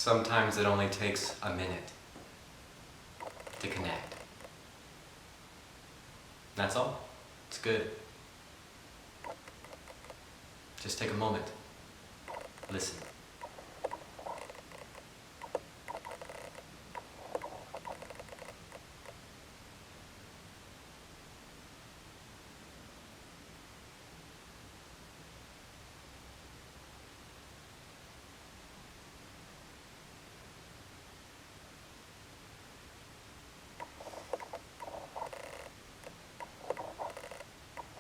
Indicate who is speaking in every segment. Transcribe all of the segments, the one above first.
Speaker 1: Sometimes it only takes a minute to connect. That's all. It's good. Just take a moment. Listen.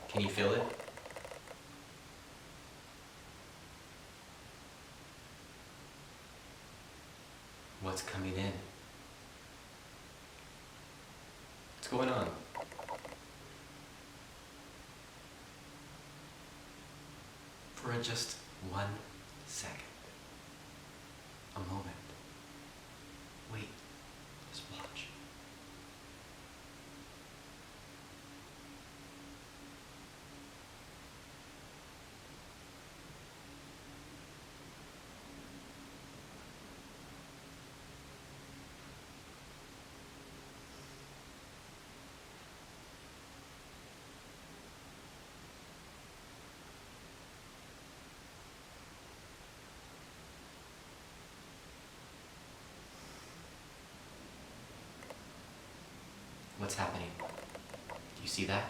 Speaker 1: Can you feel it? What's coming in? What's going on? For just 1 second. A moment. Wait. Just watch. What's happening? Do you see that?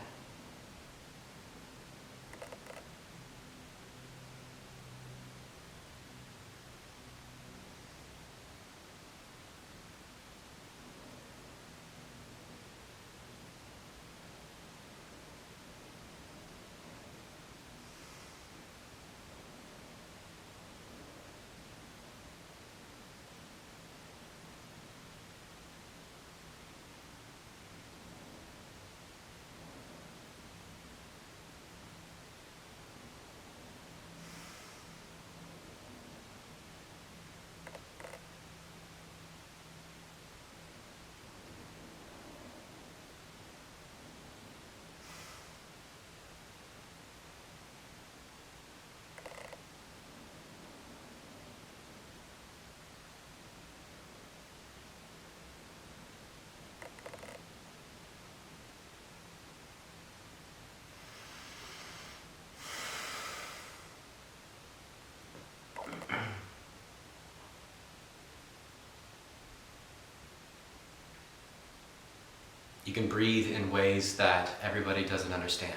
Speaker 1: You can breathe in ways that everybody doesn't understand.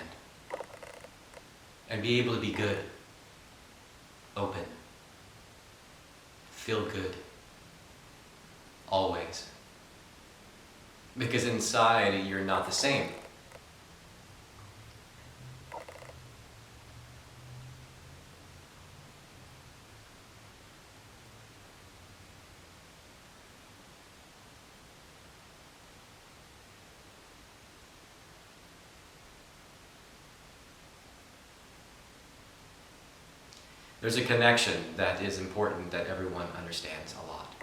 Speaker 1: And be able to be good, open, feel good, always. Because inside you're not the same. There's a connection that is important that everyone understands a lot.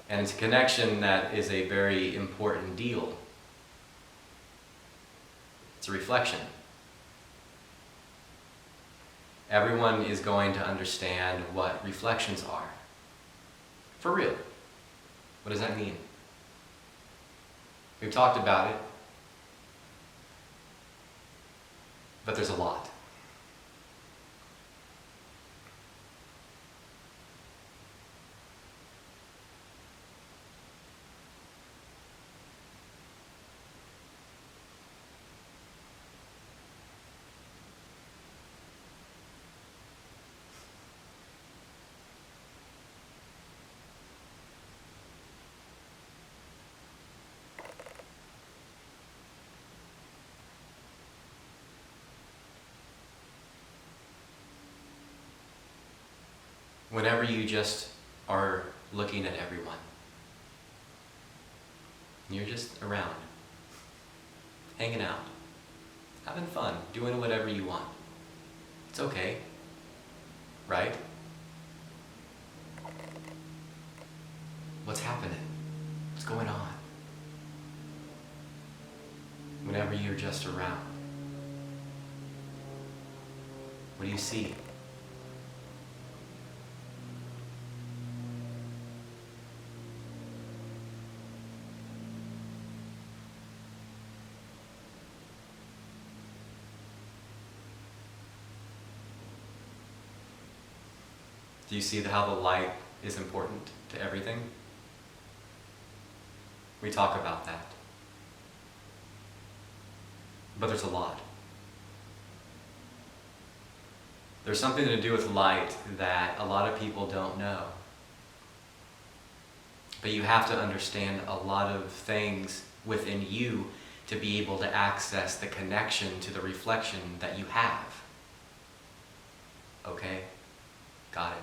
Speaker 1: And it's a connection that is a very important deal. It's a reflection. Everyone is going to understand what reflections are. For real. What does that mean? We've talked about it, but there's a lot. Whenever you just are looking at everyone, you're just around, hanging out, having fun, doing whatever you want. It's okay, right? What's happening? What's going on? Whenever you're just around, what do you see? Do you see how the light is important to everything? We talk about that. But there's a lot. There's something to do with light that a lot of people don't know. But you have to understand a lot of things within you to be able to access the connection to the reflection that you have. Okay? Got it.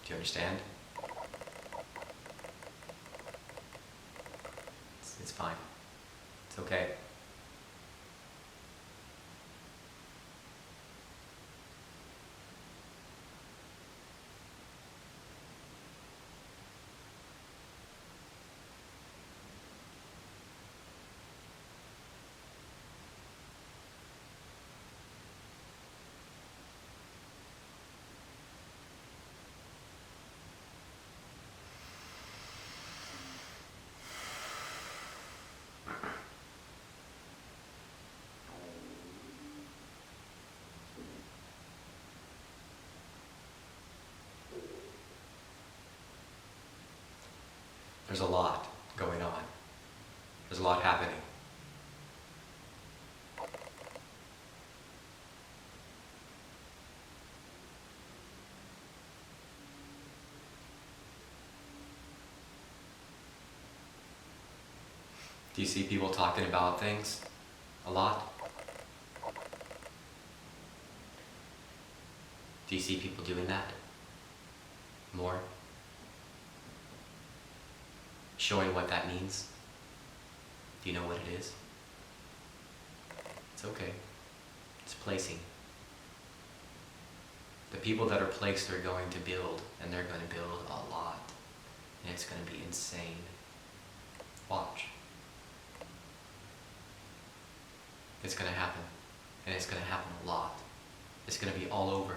Speaker 1: Do you understand? It's fine. It's okay. There's a lot going on. There's a lot happening. Do you see people talking about things a lot? Do you see people doing that more? Showing what that means? Do you know what it is? It's okay. It's placing. The people that are placed are going to build, and they're going to build a lot. And it's going to be insane. Watch. It's going to happen. And it's going to happen a lot. It's going to be all over.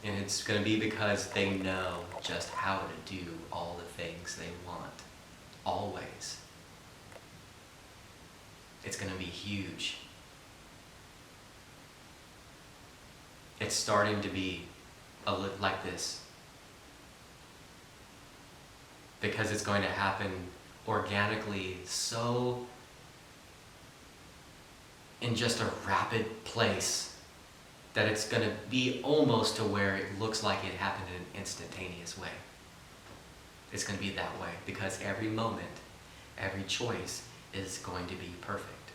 Speaker 1: And it's going to be because they know just how to do all the things they want. Always. It's going to be huge. It's starting to be like this. Because it's going to happen organically, so in just a rapid place, that it's going to be almost to where it looks like it happened in an instantaneous way. It's going to be that way because every moment, every choice is going to be perfect.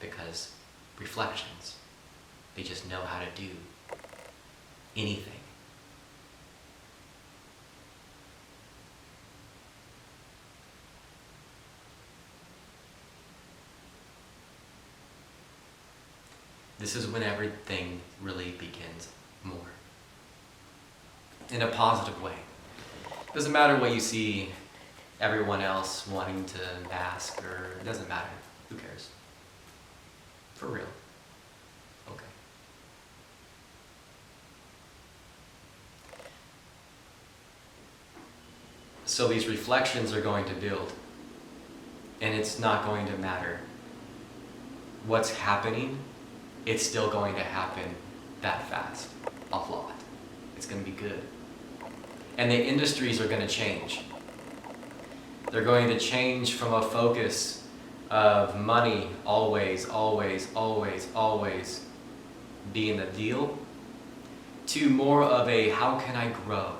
Speaker 1: Because reflections, they just know how to do anything. This is when everything really begins more. In a positive way. Doesn't matter what you see everyone else wanting to ask, or it doesn't matter. Who cares? For real. Okay. So these reflections are going to build. And it's not going to matter what's happening. It's still going to happen that fast, a lot. It's going to be good. And the industries are going to change. They're going to change from a focus of money always being the deal, to more of a how can I grow?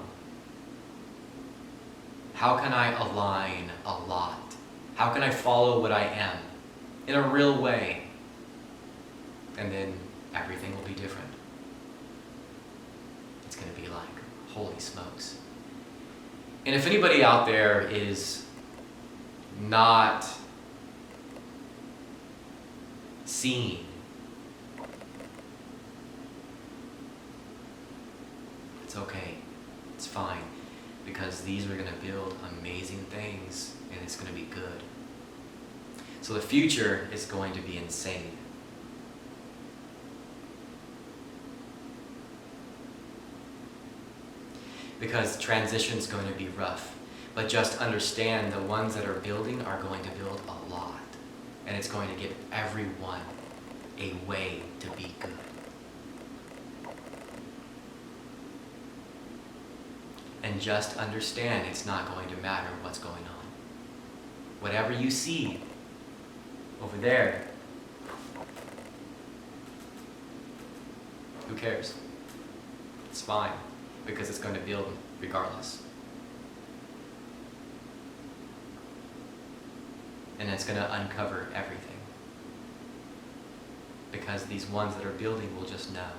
Speaker 1: How can I align a lot? How can I follow what I am in a real way? And then everything will be different. It's going to be like, holy smokes. And if anybody out there is not seeing, it's okay. It's fine. Because these are going to build amazing things and it's going to be good. So the future is going to be insane. Because transition's going to be rough. But just understand the ones that are building are going to build a lot. and it's going to give everyone a way to be good. And just understand it's not going to matter what's going on. Whatever you see over there, who cares? It's fine, because it's going to build regardless. And it's going to uncover everything. Because these ones that are building will just know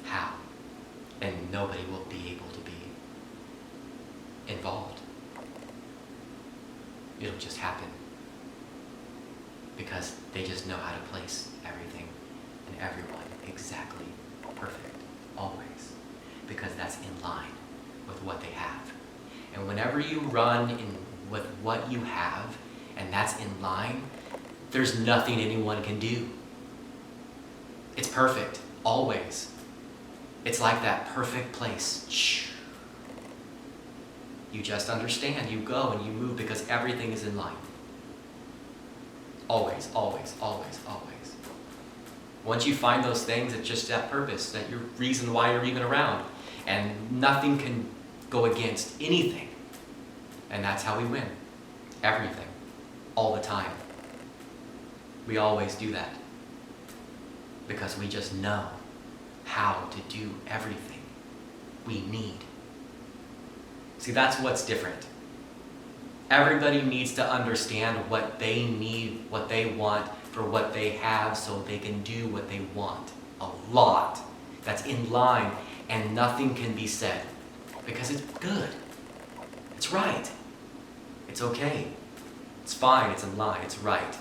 Speaker 1: how. And nobody will be able to be involved. It'll just happen. Because they just know how to place everything and everyone exactly perfect, always. Because that's in line with what they have. And whenever you run in with what you have, and that's in line, there's nothing anyone can do. It's perfect, always. It's like that perfect place. Shh. You just understand, you go and you move because everything is in line. Always, always, always, always. Once you find those things, it's just that purpose, that your reason why you're even around. And nothing can go against anything. And that's how we win. Everything. All the time. We always do that. Because we just know how to do everything we need. See, that's what's different. Everybody needs to understand what they need, what they want, for what they have, so they can do what they want. A lot. That's in line, and nothing can be said. Because it's good. It's right. It's okay. It's fine, it's in line, it's right.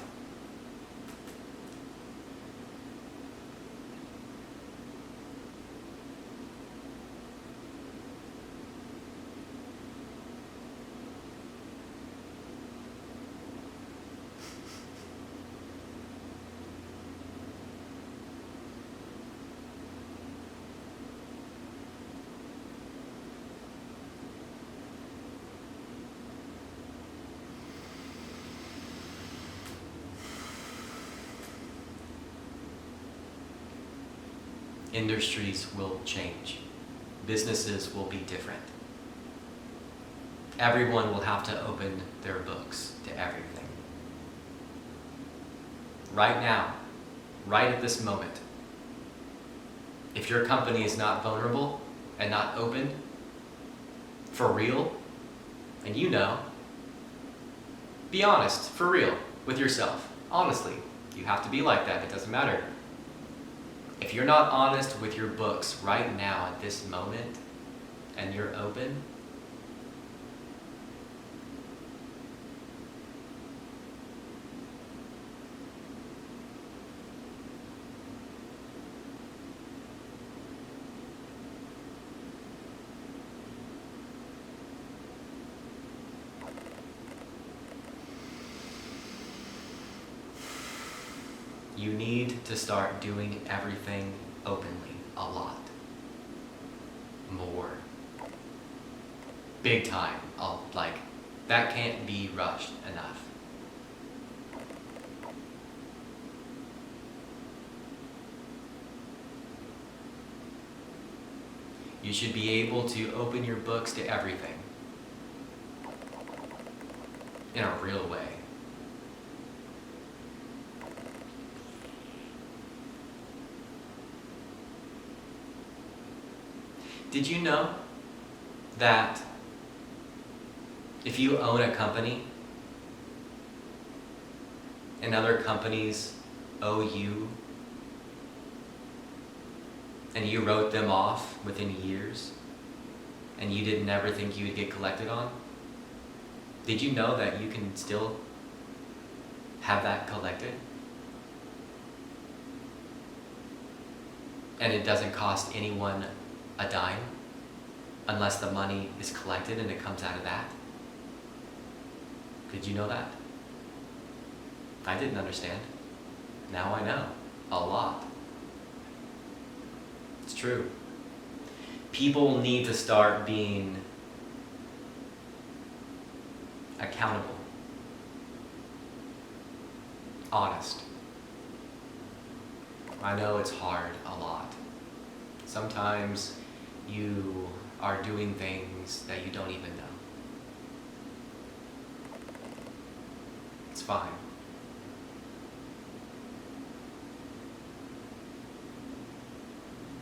Speaker 1: Industries will change. Businesses will be different. Everyone will have to open their books to everything. Right now, right at this moment, if your company is not vulnerable and not open, for real, and you know, be honest, for real, with yourself. Honestly, you have to be like that, it doesn't matter. If you're not honest with your books right now at this moment, and you're open, you need to start doing everything openly, a lot. More. Big time. That can't be rushed enough. You should be able to open your books to everything. In a real way. Did you know that if you own a company and other companies owe you and you wrote them off within years and you didn't ever think you would get collected on? Did you know that you can still have that collected? And it doesn't cost anyone a dime unless the money is collected and it comes out of that? Did you know that? I didn't understand. Now I know. A lot. It's true. People need to start being accountable. honest. I know it's hard a lot. Sometimes you are doing things that you don't even know. It's fine.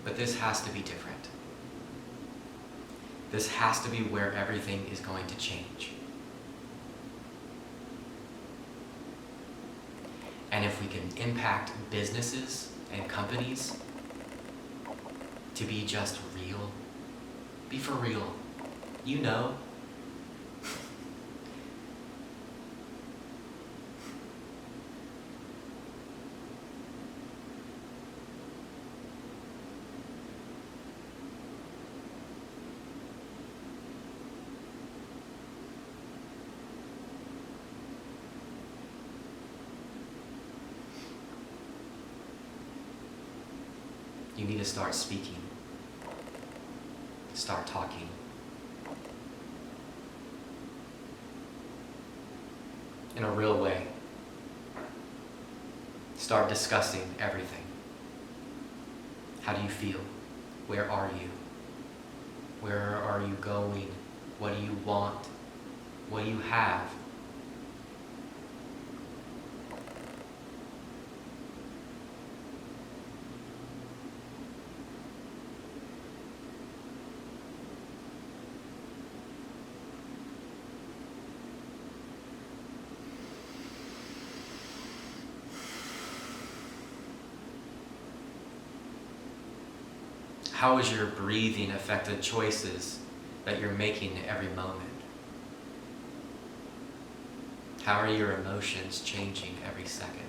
Speaker 1: But this has to be different. This has to be where everything is going to change. And if we can impact businesses and companies to be just real, be for real, you know. You need to start speaking. Start talking. In a real way. Start discussing everything. How do you feel? Where are you? Where are you going? What do you want? What do you have? How is your breathing affect the choices that you're making every moment? How are your emotions changing every second?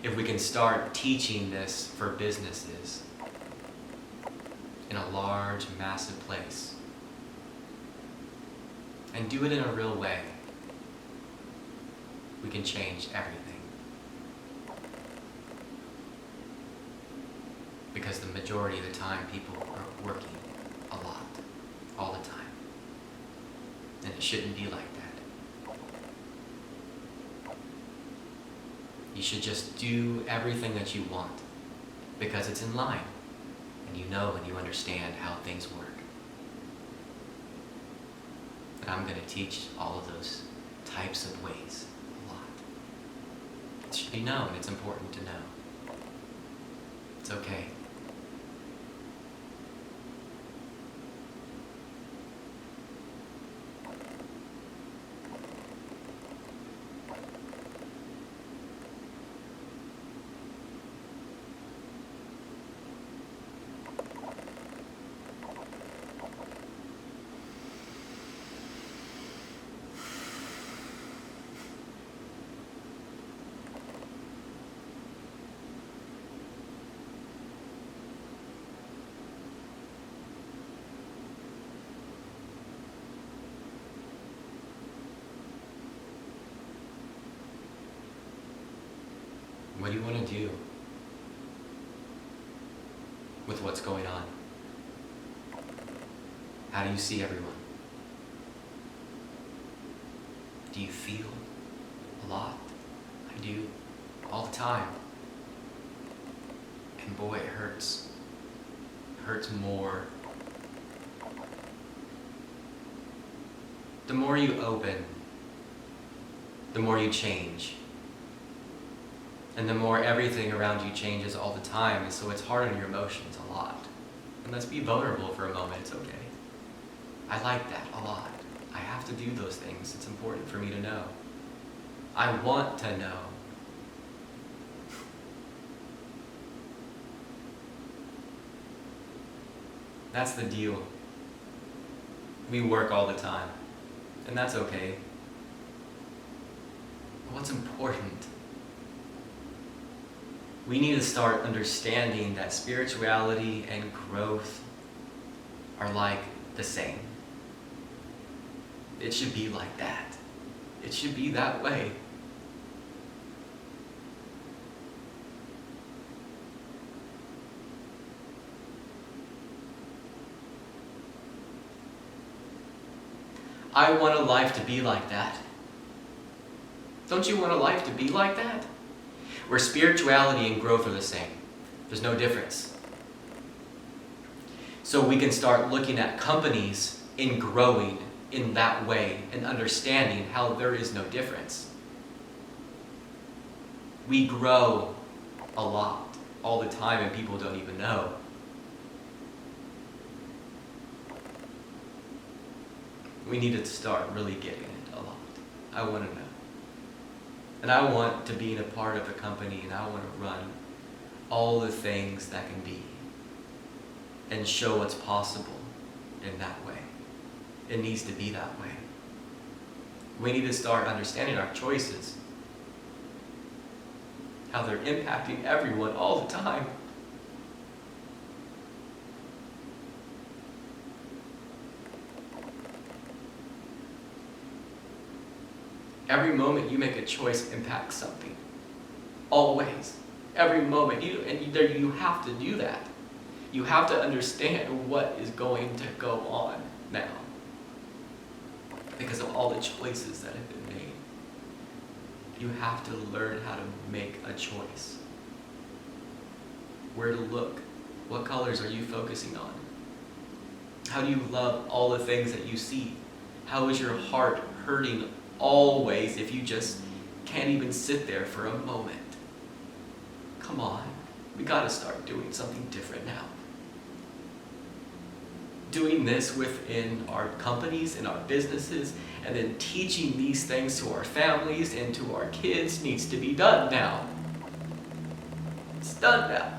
Speaker 1: If we can start teaching this for businesses in a large, massive place, and do it in a real way, we can change everything. Because the majority of the time people are working a lot, all the time. And it shouldn't be like that. You should just do everything that you want because it's in line and you know and you understand how things work. And I'm going to teach all of those types of ways a lot. It should be known, it's important to know. It's okay. What do you want to do with what's going on? How do you see everyone? Do you feel a lot? I do, all the time. And boy, it hurts. It hurts more. The more you open, the more you change. And the more everything around you changes all the time, and so it's hard on your emotions a lot. And let's be vulnerable for a moment, it's okay. I like that a lot. I have to do those things. It's important for me to know. I want to know. That's the deal. We work all the time, and that's okay. But what's important? We need to start understanding that spirituality and growth are like the same. It should be like that. It should be that way. I want a life to be like that. Don't you want a life to be like that? Where spirituality and growth are the same. There's no difference. So we can start looking at companies in growing in that way and understanding how there is no difference. We grow a lot all the time and people don't even know. We need to start really getting it a lot. I want to know. And I want to be in a part of a company, and I want to run all the things that can be and show what's possible in that way. It needs to be that way. We need to start understanding our choices, how they're impacting everyone all the time. Every moment you make a choice impacts something. Always. Every moment. You have to do that. You have to understand what is going to go on now. Because of all the choices that have been made. You have to learn how to make a choice. Where to look. What colors are you focusing on? How do you love all the things that you see? How is your heart hurting always if you just can't even sit there for a moment? Come on, we gotta start doing something different now. Doing this within our companies and our businesses, and then teaching these things to our families and to our kids needs to be done now. It's done now.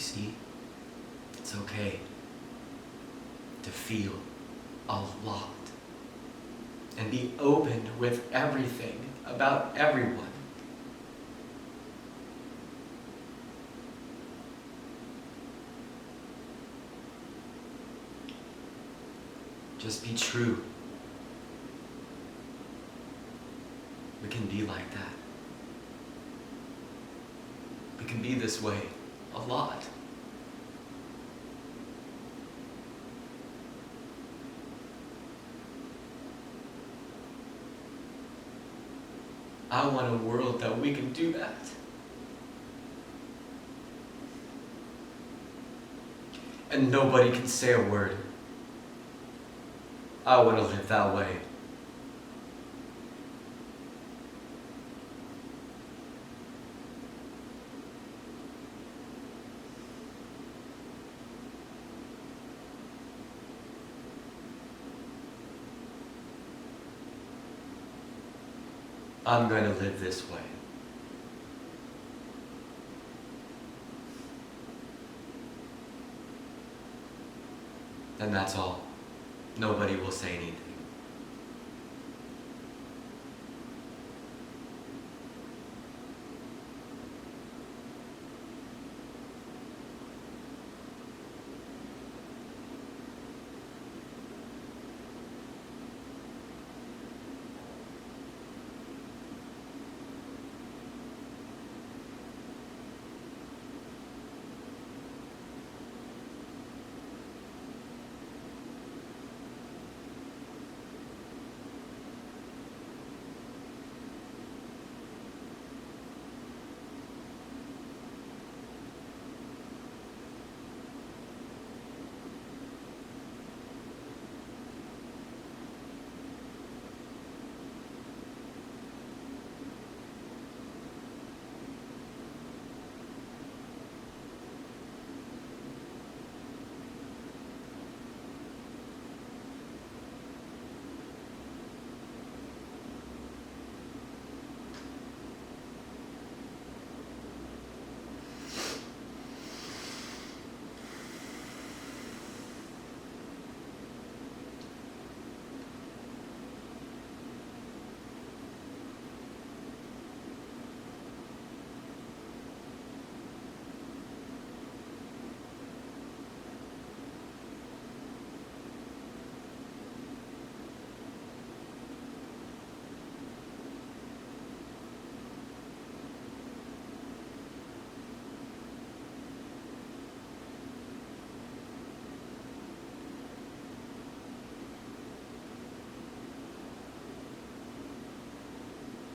Speaker 1: see, it's okay to feel a lot and be open with everything about everyone. Just be true. We can be like that. We can be this way a lot. I want a world that we can do that. And nobody can say a word. I want to live that way. I'm going to live this way. And that's all. Nobody will say anything.